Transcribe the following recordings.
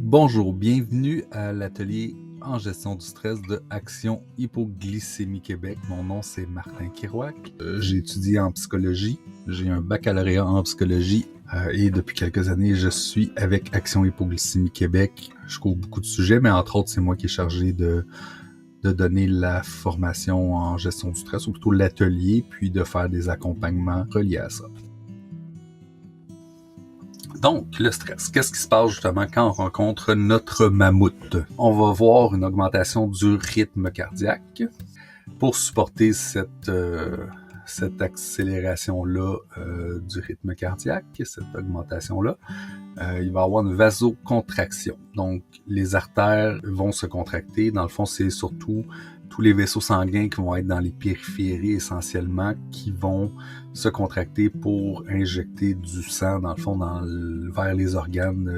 Bonjour, bienvenue à l'atelier en gestion du stress de Action Hypoglycémie Québec. Mon nom, c'est Martin Kerouac. J'ai étudié en psychologie. J'ai un baccalauréat en psychologie et depuis quelques années, je suis avec Action Hypoglycémie Québec. Je couvre beaucoup de sujets, mais entre autres, c'est moi qui est chargé de donner la formation en gestion du stress, ou plutôt l'atelier, puis de faire des accompagnements reliés à ça. Donc, le stress. Qu'est-ce qui se passe justement quand on rencontre notre mammouth? On va voir une augmentation du rythme cardiaque. Pour supporter cette accélération-là du rythme cardiaque, cette augmentation-là, il va y avoir une vasocontraction. Donc, les artères vont se contracter. Dans le fond, c'est surtout tous les vaisseaux sanguins qui vont être dans les périphéries essentiellement, qui vont se contracter pour injecter du sang, dans le fond, vers les organes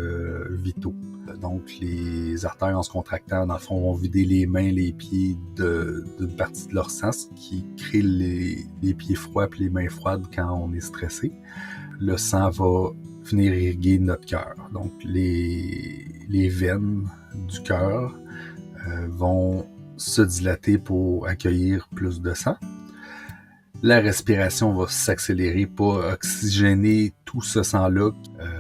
vitaux. Donc, les artères, en se contractant, dans le fond, vont vider les mains, les pieds d'une partie de leur sang, ce qui crée les pieds froids et les mains froides quand on est stressé. Le sang va venir irriguer notre cœur. Donc, les veines du cœur vont se dilater pour accueillir plus de sang. La respiration va s'accélérer pour oxygéner tout ce sang-là.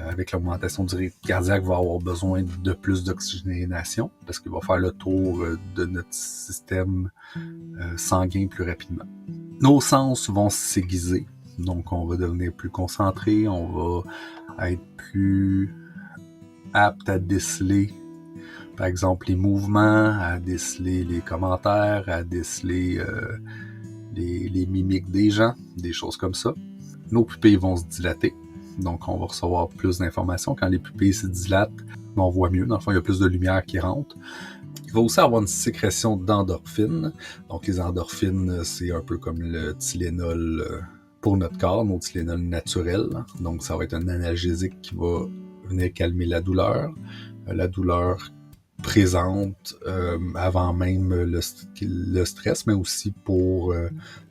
Avec l'augmentation du rythme cardiaque, va avoir besoin de plus d'oxygénation parce qu'il va faire le tour de notre système sanguin plus rapidement. Nos sens vont s'aiguiser, donc on va devenir plus concentré, on va être plus apte à déceler, par exemple, les mouvements, à déceler les commentaires, à déceler les mimiques des gens, des choses comme ça. Nos pupilles vont se dilater, donc on va recevoir plus d'informations. Quand les pupilles se dilatent, on voit mieux. Dans le fond, il y a plus de lumière qui rentre. Il va aussi avoir une sécrétion d'endorphines. Donc les endorphines, c'est un peu comme le Tylenol pour notre corps, nos Tylenol naturels. Donc ça va être un analgésique qui va venir calmer la douleur présente avant même le stress, mais aussi pour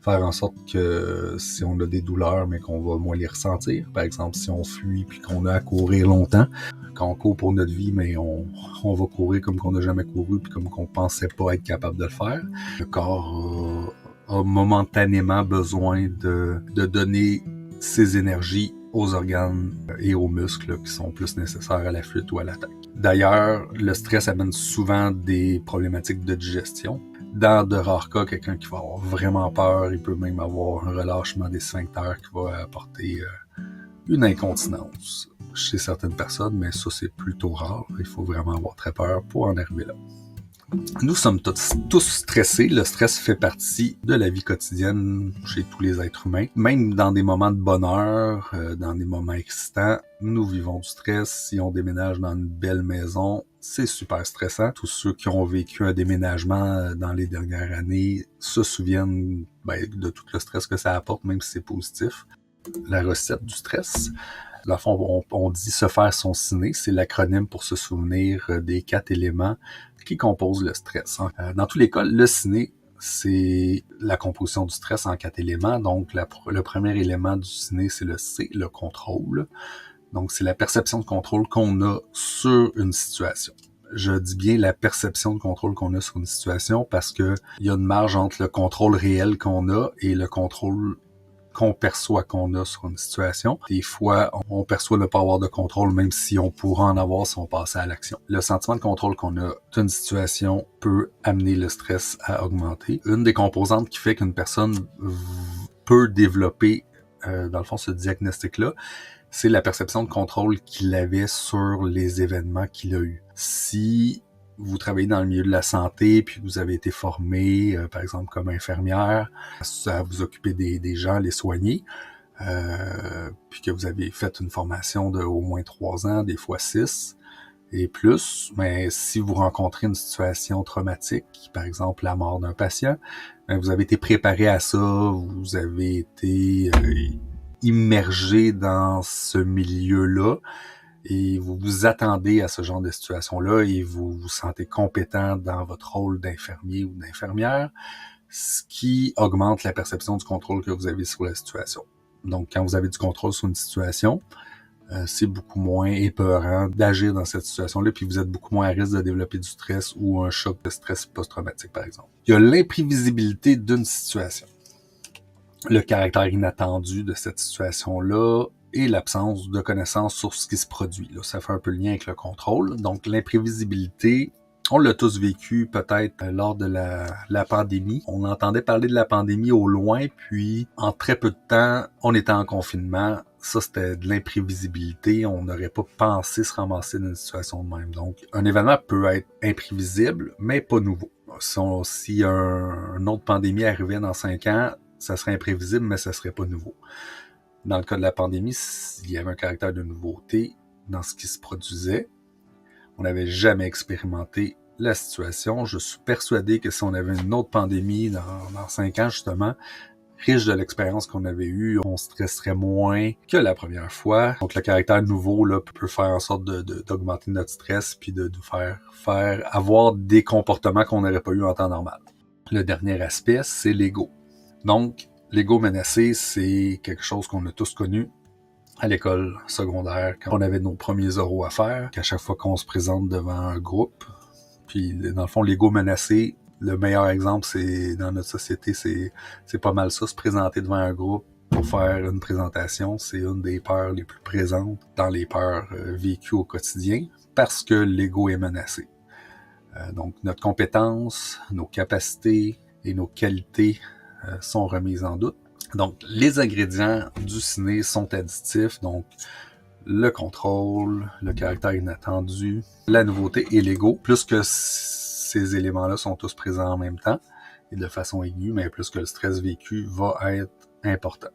faire en sorte que si on a des douleurs, mais qu'on va moins les ressentir. Par exemple, si on fuit puis qu'on a à courir longtemps, quand on court pour notre vie, mais on va courir comme qu'on n'a jamais couru puis comme qu'on pensait pas être capable de le faire. Le corps a momentanément besoin de donner ses énergies aux organes et aux muscles qui sont plus nécessaires à la fuite ou à l'attaque. D'ailleurs, le stress amène souvent des problématiques de digestion. Dans de rares cas, quelqu'un qui va avoir vraiment peur, il peut même avoir un relâchement des sphincters qui va apporter une incontinence chez certaines personnes, mais ça c'est plutôt rare. Il faut vraiment avoir très peur pour en arriver là. Nous sommes tous stressés. Le stress fait partie de la vie quotidienne chez tous les êtres humains. Même dans des moments de bonheur, dans des moments excitants, nous vivons du stress. Si on déménage dans une belle maison, c'est super stressant. Tous ceux qui ont vécu un déménagement dans les dernières années se souviennent de tout le stress que ça apporte, même si c'est positif. La recette du stress. Dans le fond, on dit se faire son ciné, c'est l'acronyme pour se souvenir des 4 éléments qui composent le stress. Dans tous les cas, le ciné, c'est la composition du stress en 4 éléments. Donc, le premier élément du ciné, c'est le C, le contrôle. Donc, c'est la perception de contrôle qu'on a sur une situation. Je dis bien la perception de contrôle qu'on a sur une situation parce que il y a une marge entre le contrôle réel qu'on a et le contrôle qu'on perçoit qu'on a sur une situation. Des fois, on perçoit ne pas avoir de contrôle, même si on pourra en avoir si on passe à l'action. Le sentiment de contrôle qu'on a d'une situation peut amener le stress à augmenter. Une des composantes qui fait qu'une personne peut développer, dans le fond, ce diagnostic-là, c'est la perception de contrôle qu'il avait sur les événements qu'il a eus. Si vous travaillez dans le milieu de la santé, puis vous avez été formé, par exemple, comme infirmière, à vous occuper des gens, les soigner, puis que vous avez fait une formation de au moins 3 ans, des fois 6 et plus, mais si vous rencontrez une situation traumatique, par exemple la mort d'un patient, vous avez été préparé à ça, vous avez été immergé dans ce milieu-là, et vous vous attendez à ce genre de situation-là et vous vous sentez compétent dans votre rôle d'infirmier ou d'infirmière, ce qui augmente la perception du contrôle que vous avez sur la situation. Donc, quand vous avez du contrôle sur une situation, c'est beaucoup moins épeurant d'agir dans cette situation-là, puis vous êtes beaucoup moins à risque de développer du stress ou un choc de stress post-traumatique, par exemple. Il y a l'imprévisibilité d'une situation. Le caractère inattendu de cette situation-là et l'absence de connaissances sur ce qui se produit. Là, ça fait un peu le lien avec le contrôle. Donc, l'imprévisibilité, on l'a tous vécu peut-être lors de la pandémie. On entendait parler de la pandémie au loin, puis en très peu de temps, on était en confinement. Ça, c'était de l'imprévisibilité. On n'aurait pas pensé se ramasser dans une situation de même. Donc, un événement peut être imprévisible, mais pas nouveau. Si une autre pandémie arrivait dans 5 ans, ça serait imprévisible, mais ça serait pas nouveau. Dans le cas de la pandémie, il y avait un caractère de nouveauté dans ce qui se produisait. On n'avait jamais expérimenté la situation. Je suis persuadé que si on avait une autre pandémie dans 5 ans, justement, riche de l'expérience qu'on avait eue, on stresserait moins que la première fois. Donc, le caractère nouveau là, peut faire en sorte d'augmenter notre stress puis de faire avoir des comportements qu'on n'aurait pas eu en temps normal. Le dernier aspect, c'est l'ego. Donc, l'ego menacé, c'est quelque chose qu'on a tous connu à l'école secondaire, quand on avait nos premiers oraux à faire, qu'à chaque fois qu'on se présente devant un groupe, puis dans le fond, l'ego menacé, le meilleur exemple, c'est dans notre société, c'est pas mal ça, se présenter devant un groupe pour faire une présentation, c'est une des peurs les plus présentes dans les peurs vécues au quotidien, parce que l'ego est menacé. Donc, notre compétence, nos capacités et nos qualités sont remises en doute. Donc, les ingrédients du ciné sont additifs, donc le contrôle, le caractère inattendu, la nouveauté et l'ego. Plus que ces éléments-là sont tous présents en même temps et de façon aiguë, mais plus que le stress vécu va être important.